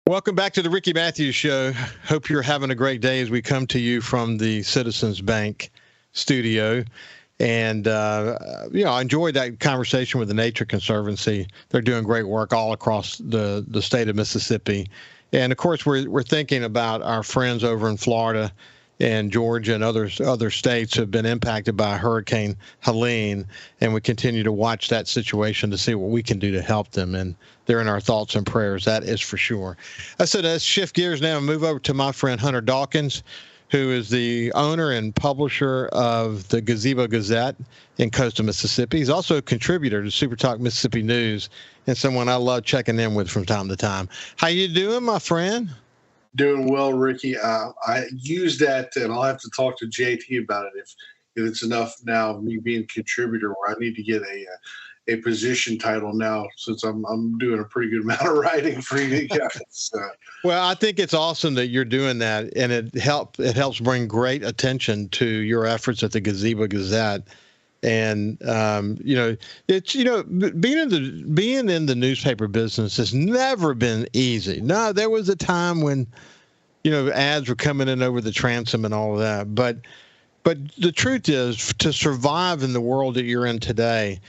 Welcome back to the Ricky Matthews Show. Hope you're having a great day as we come to you from the Citizens Bank studio. And, I enjoyed that conversation with the Nature Conservancy. They're doing great work all across the state of Mississippi. And, of course, we're thinking about our friends over in Florida and Georgia and other states have been impacted by Hurricane Helene, and we continue to watch that situation to see what we can do to help them. And they're in our thoughts and prayers, that is for sure. I said, let's shift gears now and move over to my friend Hunter Dawkins, who is the owner and publisher of the Gazebo Gazette in coastal Mississippi. He's also a contributor to SuperTalk Mississippi News and someone I love checking in with from time to time. How you doing, my friend? Doing well, Ricky. I use that, and I'll have to talk to JT about it if it's enough now of me being a contributor where I need to get a position title now, since I'm doing a pretty good amount of writing for you guys. Well, I think it's awesome that you're doing that, and it helps bring great attention to your efforts at the Gazebo Gazette. And it's being in the newspaper business has never been easy. No, there was a time when ads were coming in over the transom and all of that. But the truth is, to survive in the world that you're in today,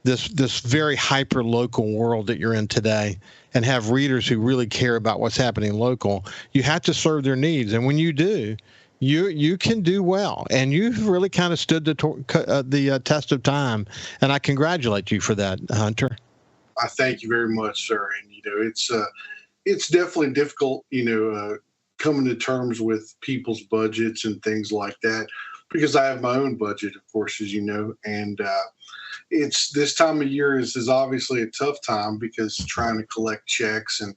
this very hyper local world that you're in today, and have readers who really care about what's happening local, you have to serve their needs. And when you do, you can do well, and you've really kind of stood the test of time, and I congratulate you for that, Hunter. I thank you very much, sir. And it's definitely difficult, coming to terms with people's budgets and things like that, because I have my own budget, of course, as you know, and it's this time of year is obviously a tough time because trying to collect checks and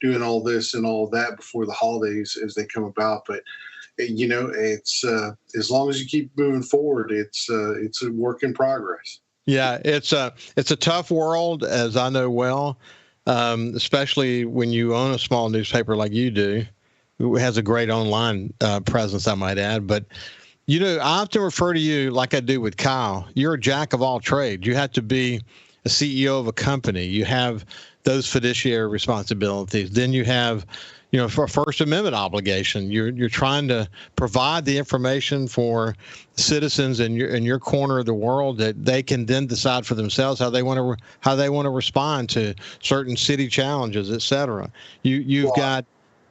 doing all this and all that before the holidays as they come about, but it's as long as you keep moving forward, it's a work in progress. Yeah, it's a tough world, as I know well, especially when you own a small newspaper like you do, who has a great online presence, I might add. But I often refer to you like I do with Kyle. You're a jack of all trades. You have to be a CEO of a company. You have those fiduciary responsibilities. Then you have for a First Amendment obligation. You're trying to provide the information for citizens in your corner of the world that they can then decide for themselves how they want to respond to certain city challenges, et cetera. You've got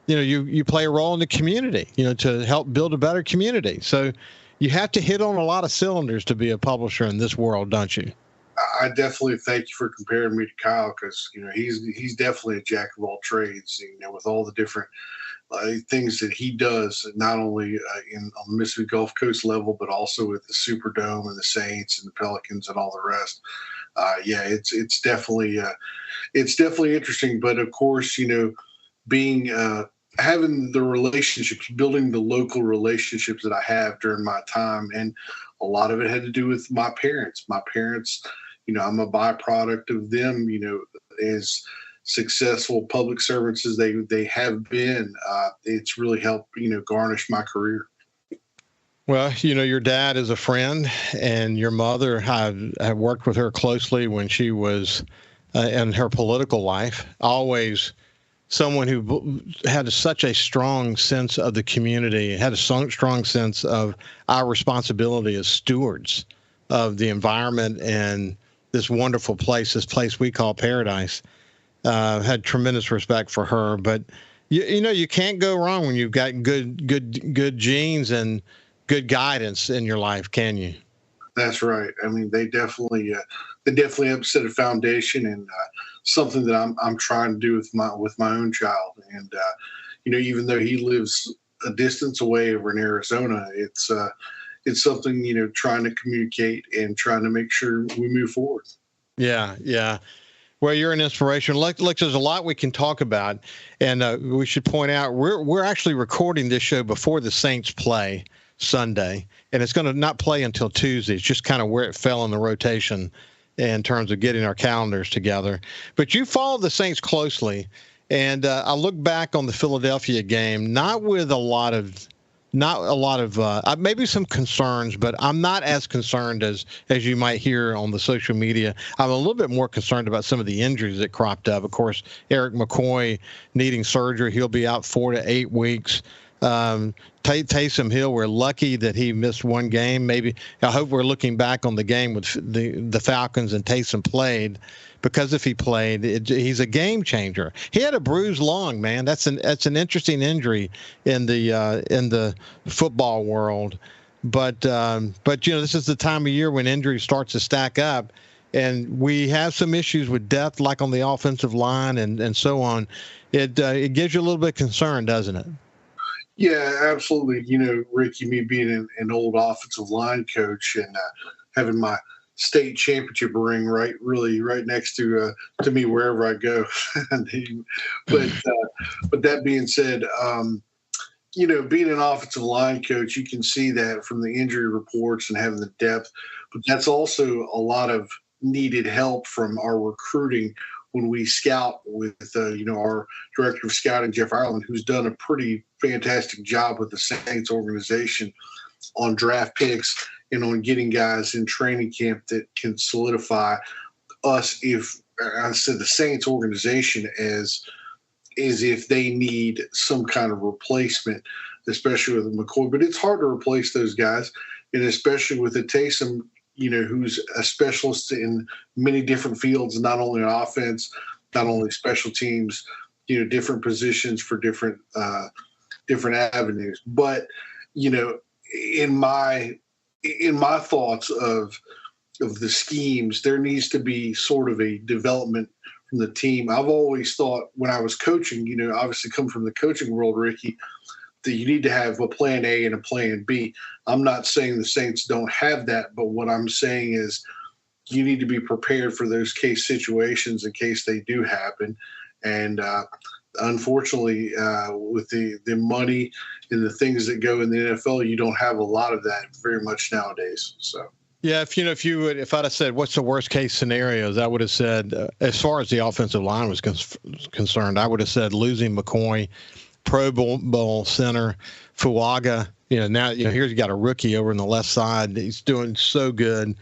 you play a role in the community, to help build a better community. So you have to hit on a lot of cylinders to be a publisher in this world, don't you? I definitely thank you for comparing me to Kyle, because he's definitely a jack of all trades. With all the different things that he does, not only on the Mississippi Gulf Coast level, but also with the Superdome and the Saints and the Pelicans and all the rest. It's definitely interesting. But of course, being having the relationships, building the local relationships that I have during my time, and a lot of it had to do with my parents. My parents. I'm a byproduct of them, as successful public servants as they have been. It's really helped, garnish my career. Well, your dad is a friend, and your mother, have worked with her closely when she was in her political life. Always someone who had such a strong sense of the community, had a strong sense of our responsibility as stewards of the environment and this wonderful place, this place we call paradise. Had tremendous respect for her, but you can't go wrong when you've got good genes and good guidance in your life, can you? That's right. I mean, they definitely have set a foundation, and something that I'm trying to do with my own child. And even though he lives a distance away over in Arizona, it's something, trying to communicate and trying to make sure we move forward. Yeah. Well, you're an inspiration. Look, there's a lot we can talk about, and we should point out we're actually recording this show before the Saints play Sunday, and it's going to not play until Tuesday. It's just kind of where it fell in the rotation in terms of getting our calendars together. But you follow the Saints closely, and I look back on the Philadelphia game, not with a lot of not a lot of maybe some concerns, but I'm not as concerned as you might hear on the social media. I'm a little bit more concerned about some of the injuries that cropped up. Of course, Eric McCoy needing surgery; he'll be out 4 to 8 weeks. Taysom Hill, we're lucky that he missed one game. Maybe I hope we're looking back on the game with the Falcons and Taysom played, because if he played, he's a game changer. He had a bruised lung, man. That's an interesting injury in the football world. But this is the time of year when injuries start to stack up, and we have some issues with depth, like on the offensive line and so on. It gives you a little bit of concern, doesn't it? Yeah, absolutely. Ricky, me being an old offensive line coach and having my state championship ring right next to me wherever I go. But that being said, being an offensive line coach, you can see that from the injury reports and having the depth. But that's also a lot of needed help from our recruiting when we scout with, our director of scouting, Jeff Ireland, who's done a pretty fantastic job with the Saints organization on draft picks and on getting guys in training camp that can solidify us. If I said the Saints organization as if they need some kind of replacement, especially with McCoy, but it's hard to replace those guys. And especially with the Taysom, who's a specialist in many different fields, not only on offense, not only special teams, different positions for different avenues. But, in my thoughts of the schemes, there needs to be sort of a development from the team. I've always thought when I was coaching, obviously come from the coaching world, Ricky, that you need to have a plan A and a plan B. I'm not saying the Saints don't have that, but what I'm saying is you need to be prepared for those case situations in case they do happen. And unfortunately, with the money and the things that go in the NFL, you don't have a lot of that very much nowadays. So. Yeah, if I'd have said what's the worst case scenarios, I would have said as far as the offensive line was concerned, I would have said losing McCoy, Pro Bowl center Fuaga. Now here you got a rookie over on the left side. He's doing so good.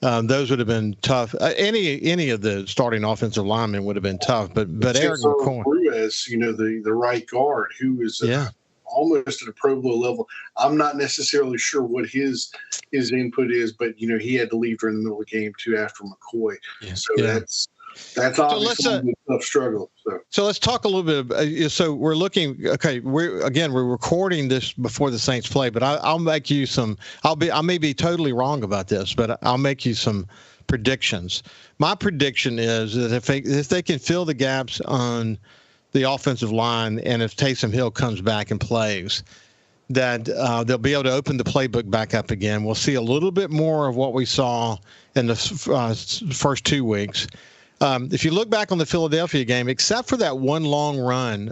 Those would have been tough. Any of the starting offensive linemen would have been tough. But Eric McCoy, Ruiz, the right guard, who is almost at a Pro Bowl level. I'm not necessarily sure what his input is, but he had to leave during the middle of the game too after McCoy. Yeah. So that's obviously a tough struggle. So let's talk a little bit. So we're looking. Okay, we're recording this before the Saints play, but I'll make you some. I may be totally wrong about this, but I'll make you some predictions. My prediction is that if they can fill the gaps on the offensive line, and if Taysom Hill comes back and plays, that they'll be able to open the playbook back up again. We'll see a little bit more of what we saw in the first 2 weeks. If you look back on the Philadelphia game, except for that one long run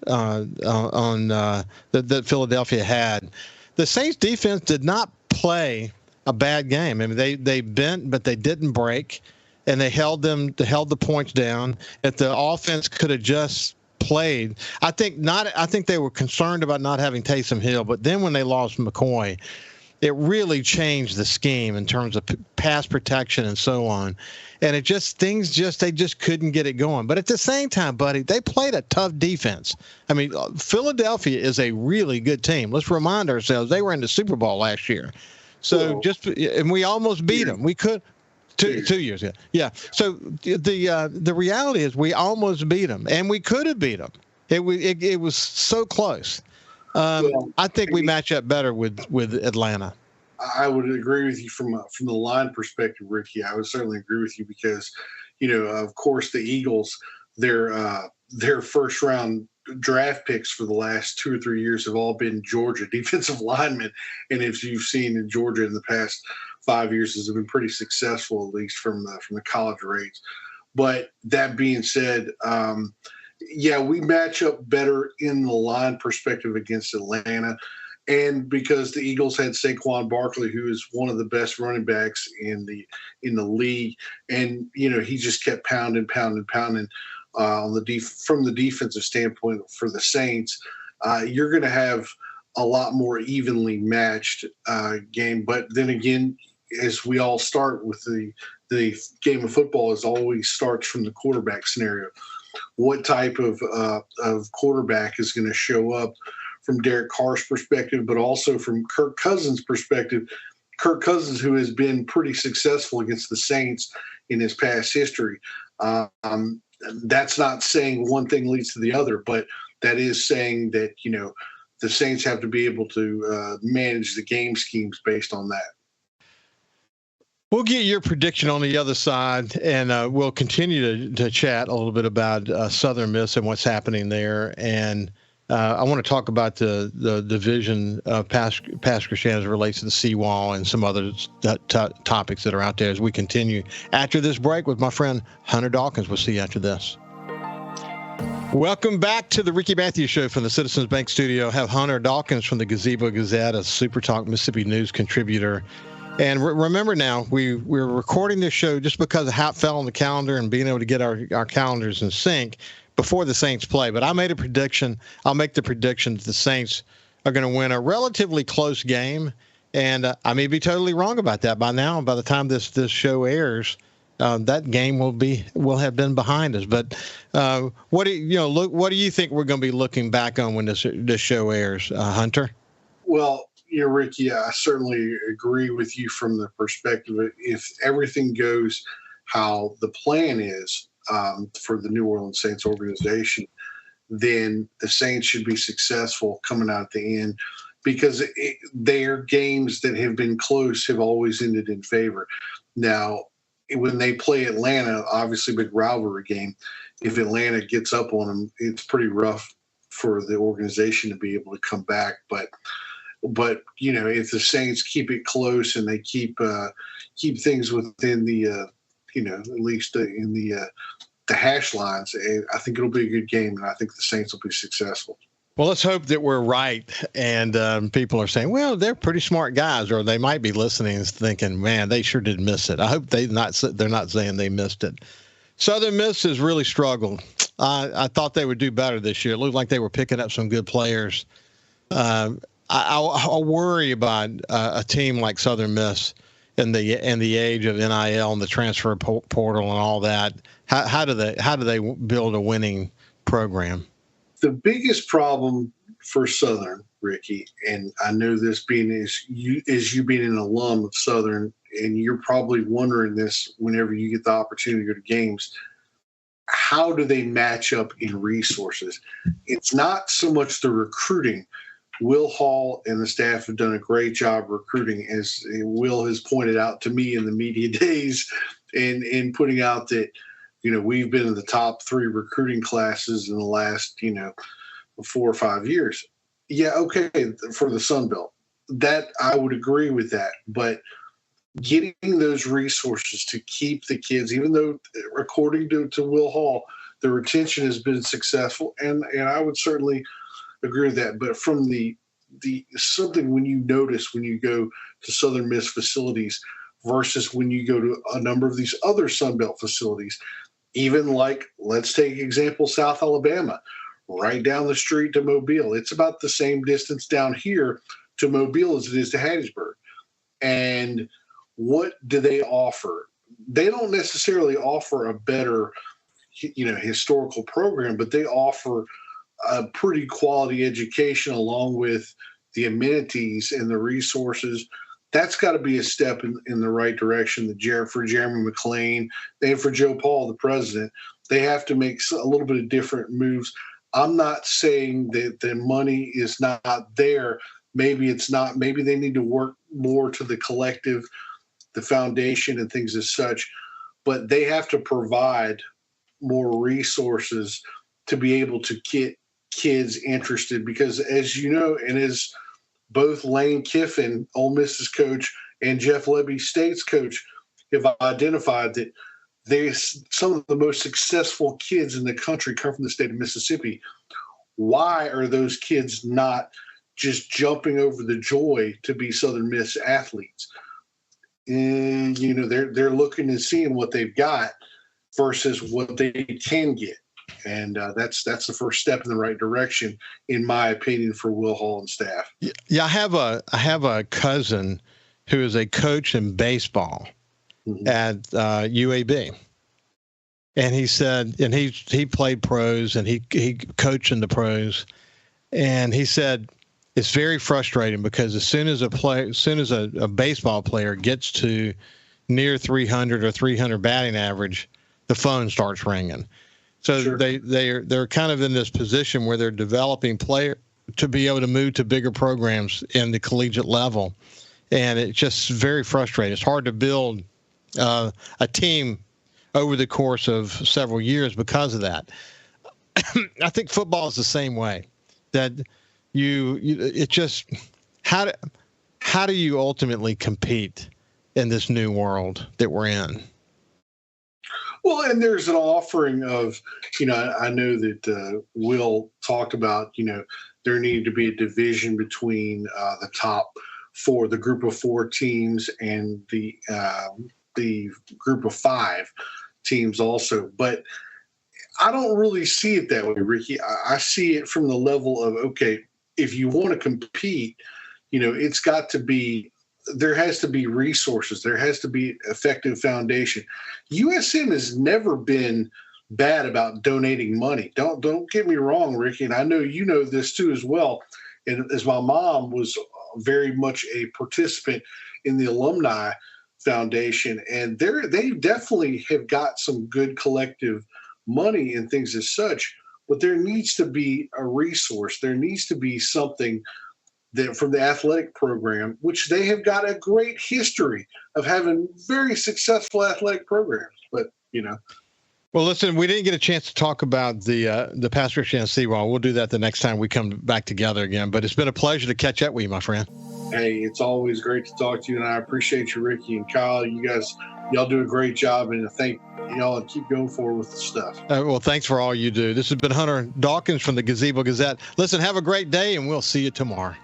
that Philadelphia had, the Saints defense did not play a bad game. I mean, they bent, but they didn't break, and they held the points down. If the offense could have just played, I think they were concerned about not having Taysom Hill, but then when they lost McCoy, it really changed the scheme in terms of pass protection and so on. And they just couldn't get it going. But at the same time, buddy, they played a tough defense. I mean, Philadelphia is a really good team. Let's remind ourselves they were in the Super Bowl last year. So and we almost beat them. We could 2 years ago. Yeah. So the reality is we almost beat them, and we could have beat them. It was so close. I think we match up better with Atlanta. I would agree with you from the line perspective, Ricky. I would certainly agree with you because, of course, the Eagles, their first round draft picks for the last 2 or 3 years have all been Georgia defensive linemen, and if you've seen in Georgia in the past 5 years, has been pretty successful, at least from the college rates. But that being said, we match up better in the line perspective against Atlanta. And because the Eagles had Saquon Barkley, who is one of the best running backs in the league, and he just kept pounding on from the defensive standpoint for the Saints. You're going to have a lot more evenly matched game. But then again, as we all start with the game of football, is always starts from the quarterback scenario. What type of quarterback is going to show up from Derek Carr's perspective, but also from Kirk Cousins' perspective? Kirk Cousins, who has been pretty successful against the Saints in his past history. That's not saying one thing leads to the other, but that is saying that, the Saints have to be able to manage the game schemes based on that. We'll get your prediction on the other side, and we'll continue to chat a little bit about Southern Miss and what's happening there. And I want to talk about the division of Pass Christian as it relates to the seawall and some other topics that are out there as we continue after this break with my friend Hunter Dawkins. We'll see you after this. Welcome back to the Ricky Matthews Show from the Citizens Bank Studio. I have Hunter Dawkins from the Gazebo Gazette, a SuperTalk Mississippi News contributor. And remember now, we're recording this show just because of how it fell on the calendar and being able to get our calendars in sync before the Saints play. But I made a prediction. I'll make the prediction that the Saints are going to win a relatively close game. And I may be totally wrong about that by now. By the time this show airs, that game will have been behind us. But what do you think we're going to be looking back on when this show airs, Hunter? Well, Ricky, I certainly agree with you from the perspective of if everything goes how the plan is for the New Orleans Saints organization, then the Saints should be successful coming out at the end because their games that have been close have always ended in favor. Now, when they play Atlanta, obviously big rivalry game, if Atlanta gets up on them, it's pretty rough for the organization to be able to come back. But if the Saints keep it close and they keep things within the at least in the hash lines, I think it'll be a good game, and I think the Saints will be successful. Well, let's hope that we're right, and people are saying, well, they're pretty smart guys, or they might be listening and thinking, man, they sure did miss it. I hope they're not saying they missed it. Southern Miss has really struggled. I thought they would do better this year. It looked like they were picking up some good players. I worry about a team like Southern Miss in the age of NIL and the transfer portal and all that. How do they build a winning program? The biggest problem for Southern, Ricky, and I know this being as you being an alum of Southern, and you're probably wondering this whenever you get the opportunity to go to games. How do they match up in resources? It's not so much the recruiting. Will Hall and the staff have done a great job recruiting, as Will has pointed out to me in the media days and putting out that, we've been in the top 3 recruiting classes in the last, 4 or 5 years. Yeah, okay, for the Sun Belt. That I would agree with that. But getting those resources to keep the kids, even though according to Will Hall, the retention has been successful, and I would certainly agree with that. But from the something when you notice when you go to Southern Miss facilities versus when you go to a number of these other Sun Belt facilities, even like, let's take example, South Alabama, right down the street to Mobile. It's about the same distance down here to Mobile as it is to Hattiesburg. And what do they offer? They don't necessarily offer a better, historical program, but they offer a pretty quality education along with the amenities and the resources. That's got to be a step in the right direction. For Jeremy McClain and for Joe Paul, the president, they have to make a little bit of different moves. I'm not saying that the money is not there. Maybe it's not. Maybe they need to work more to the collective, the foundation and things as such. But they have to provide more resources to be able to get kids interested, because as you know, and as both Lane Kiffin, Ole Miss's coach, and Jeff Lebby, State's coach, have identified that some of the most successful kids in the country come from the state of Mississippi. Why are those kids not just jumping over the joy to be Southern Miss athletes? And they're looking and seeing what they've got versus what they can get. And that's the first step in the right direction, in my opinion, for Will Hall and staff. Yeah, I have a cousin who is a coach in baseball at UAB, and he said, and he played pros and he coached in the pros, and he said it's very frustrating because as soon as a baseball player gets to near 300 or 300 batting average, the phone starts ringing. So sure. they're kind of in this position where they're developing player to be able to move to bigger programs in the collegiate level, and it's just very frustrating. It's hard to build a team over the course of several years because of that. I think football is the same way. That it just how do you ultimately compete in this new world that we're in? Well, and there's an offering of, I know that Will talked about, there needed to be a division between the top four, the group of 4 teams, and the group of 5 teams also. But I don't really see it that way, Ricky. I see it from the level of, okay, if you want to compete, it's got to be, there has to be resources. There has to be effective foundation. USM has never been bad about donating money. Don't get me wrong, Ricky, and I know you know this too as well. And as my mom was very much a participant in the alumni foundation, and they definitely have got some good collective money and things as such. But there needs to be a resource. There needs to be something that from the athletic program, which they have got a great history of having very successful athletic programs. But, Well, listen, we didn't get a chance to talk about the pass rush and seawall. We'll do that the next time we come back together again. But it's been a pleasure to catch up with you, my friend. Hey, it's always great to talk to you, and I appreciate you, Ricky and Kyle. You guys, y'all do a great job, and I thank y'all and keep going forward with the stuff. Well, thanks for all you do. This has been Hunter Dawkins from the Gazebo Gazette. Listen, have a great day, and we'll see you tomorrow.